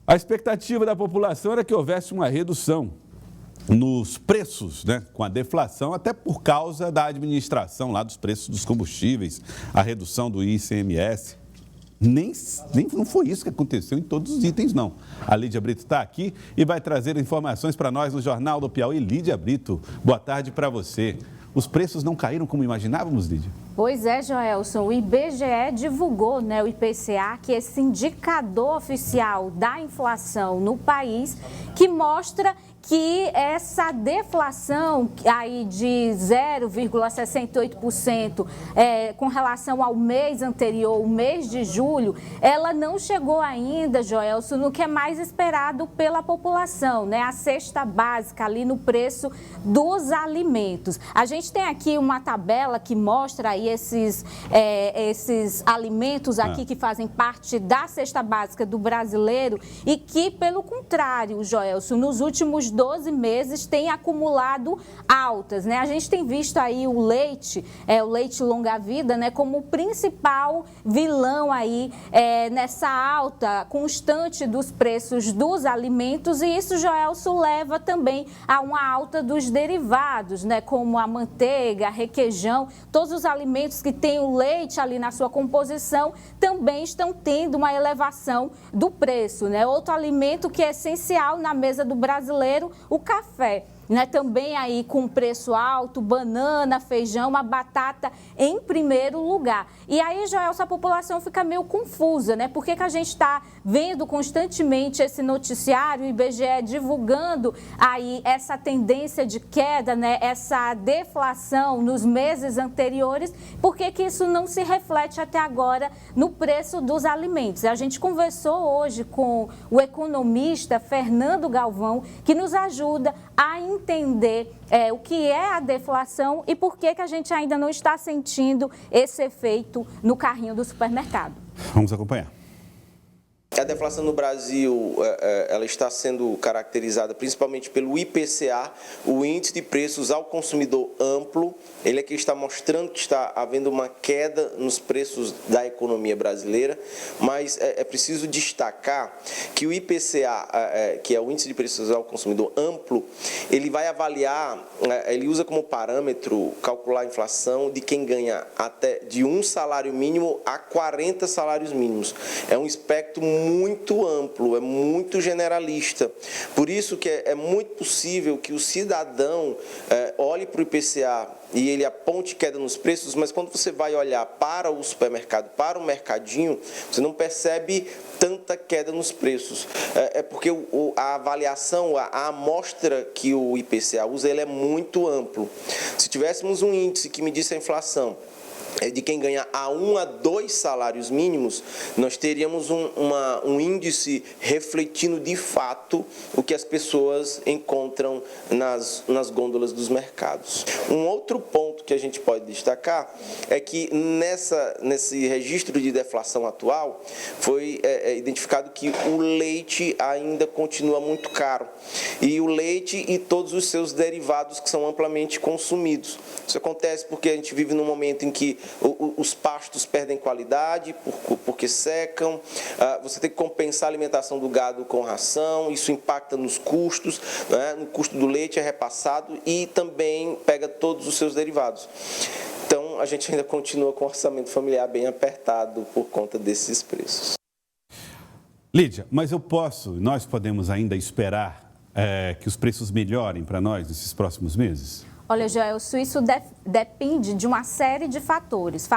A expectativa da população era que houvesse uma redução nos preços, né, com a deflação, até por causa da administração lá dos preços dos combustíveis, a redução do ICMS. Não foi isso que aconteceu em todos os itens, não. A Lídia Brito está aqui e vai trazer informações para nós no Jornal do Piauí. Lídia Brito, boa tarde para você. Os preços não caíram como imaginávamos, Lídia? Pois é, Joelson, o IBGE divulgou, o IPCA, que é esse indicador oficial da inflação no país, que mostra que essa deflação aí de 0,68% com relação ao mês anterior, o mês de julho, ela não chegou ainda, Joelson, no que é mais esperado pela população, a cesta básica ali no preço dos alimentos. A gente tem aqui uma tabela que mostra aí esses alimentos aqui que fazem parte da cesta básica do brasileiro e que, pelo contrário, Joelson, nos últimos 12 meses tem acumulado altas, A gente tem visto aí o leite longa-vida, como o principal vilão aí nessa alta constante dos preços dos alimentos, e isso, Joelson, leva também a uma alta dos derivados, como a manteiga, requeijão, todos os alimentos que têm o leite ali na sua composição também estão tendo uma elevação do preço, Outro alimento que é essencial na mesa do brasileiro, o café. Também aí com preço alto, banana, feijão, a batata em primeiro lugar. E aí, Joelson, a população fica meio confusa, Por que a gente está vendo constantemente esse noticiário, o IBGE divulgando aí essa tendência de queda, Essa deflação nos meses anteriores, por que isso não se reflete até agora no preço dos alimentos? A gente conversou hoje com o economista Fernando Galvão, que nos ajuda a entender o que é a deflação e por que a gente ainda não está sentindo esse efeito no carrinho do supermercado. Vamos acompanhar. A deflação no Brasil ela está sendo caracterizada principalmente pelo IPCA, o Índice de Preços ao Consumidor Amplo. Ele aqui está mostrando que está havendo uma queda nos preços da economia brasileira, mas é preciso destacar que o IPCA, que é o Índice de Preços ao Consumidor Amplo, ele vai avaliar, ele usa como parâmetro calcular a inflação de quem ganha até de um salário mínimo a 40 salários mínimos. É um espectro muito amplo, é muito generalista. Por isso que é muito possível que o cidadão olhe para o IPCA e ele aponte queda nos preços, mas quando você vai olhar para o supermercado, para o mercadinho, você não percebe tanta queda nos preços. É porque a avaliação, a amostra que o IPCA usa, ele é muito amplo. Se tivéssemos um índice que medisse a inflação de quem ganha a 1 a 2 salários mínimos, nós teríamos um índice refletindo de fato o que as pessoas encontram nas gôndolas dos mercados. Um outro ponto que a gente pode destacar é que nesse registro de deflação atual foi identificado que o leite ainda continua muito caro, e o leite e todos os seus derivados que são amplamente consumidos. Isso acontece porque a gente vive num momento em que os pastos perdem qualidade porque secam, você tem que compensar a alimentação do gado com ração, isso impacta nos custos, no custo do leite é repassado e também pega todos os seus derivados. Então, a gente ainda continua com o orçamento familiar bem apertado por conta desses preços. Lídia, mas nós podemos ainda esperar que os preços melhorem para nós nesses próximos meses? Olha, Joelson, isso depende de uma série de fatores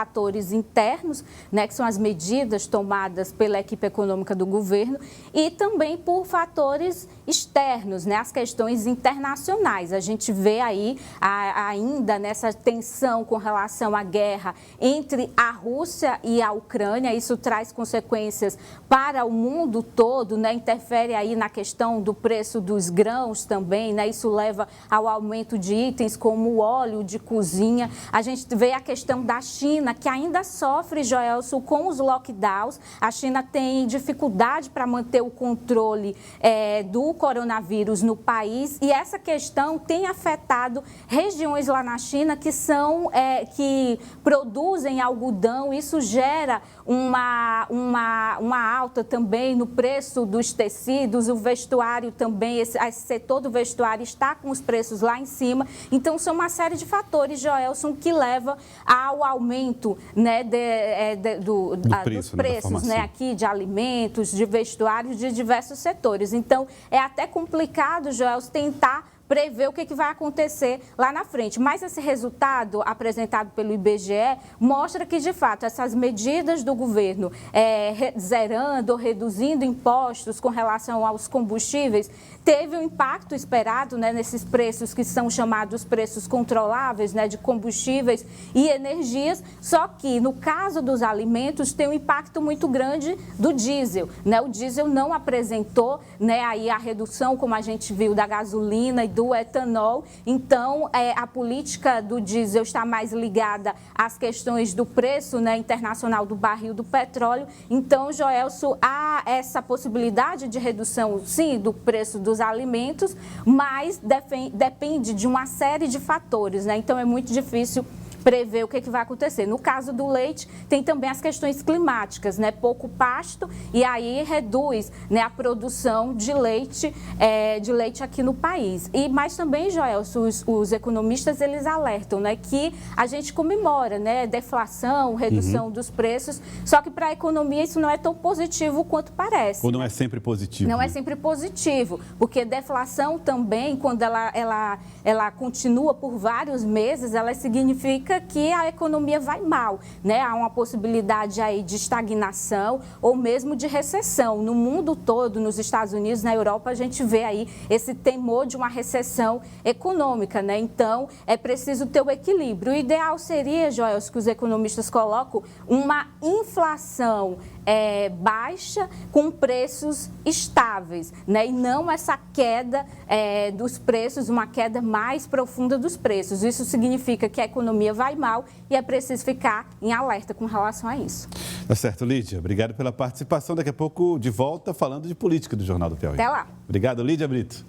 internos, que são as medidas tomadas pela equipe econômica do governo, e também por fatores externos, as questões internacionais. A gente vê aí ainda nessa tensão com relação à guerra entre a Rússia e a Ucrânia. Isso traz consequências para o mundo todo, interfere aí na questão do preço dos grãos também, Isso leva ao aumento de itens como o óleo de cozinha. A gente vê a questão da China, que ainda sofre, Joelson, com os lockdowns. A China tem dificuldade para manter o controle do coronavírus no país, e essa questão tem afetado regiões lá na China que produzem algodão. Isso gera uma alta também no preço dos tecidos, o vestuário também, esse setor do vestuário está com os preços lá em cima. Então, são uma série de fatores, Joelson, que leva ao aumento, né, dos preços, né, aqui de alimentos, de vestuários, de diversos setores. Então, é até complicado, Joelson, tentar prever o que vai acontecer lá na frente. Mas esse resultado apresentado pelo IBGE mostra que, de fato, essas medidas do governo zerando ou reduzindo impostos com relação aos combustíveis teve um impacto esperado, né, nesses preços que são chamados preços controláveis, né, de combustíveis e energias, só que no caso dos alimentos tem um impacto muito grande do diesel, né? O diesel não apresentou, né, aí a redução, como a gente viu, da gasolina e do etanol. Então, a política do diesel está mais ligada às questões do preço, né, internacional do barril do petróleo. Então, Joelson, há essa possibilidade de redução, sim, do preço dos alimentos, mas depende de uma série de fatores, né? Então, é muito difícil prever o que vai acontecer. No caso do leite, tem também as questões climáticas, né? Pouco pasto, e aí reduz, né, a produção de leite aqui no país. Mas também, Joelson, os economistas, eles alertam, né, que a gente comemora, né, deflação, redução dos preços, só que para a economia isso não é tão positivo quanto parece. Ou não é sempre positivo? Não é sempre positivo, porque deflação também, quando ela continua por vários meses, ela significa que a economia vai mal, né? Há uma possibilidade aí de estagnação ou mesmo de recessão. No mundo todo, nos Estados Unidos, na Europa, a gente vê aí esse temor de uma recessão econômica, né? Então, é preciso ter o equilíbrio. O ideal seria, Joelson, que os economistas colocam uma inflação baixa com preços estáveis, né? E não essa queda dos preços, uma queda mais profunda dos preços. Isso significa que a economia vai mal e é preciso ficar em alerta com relação a isso. Tá certo, Lídia. Obrigado pela participação. Daqui a pouco de volta falando de política do Jornal do Piauí. Até lá. Obrigado, Lídia Brito.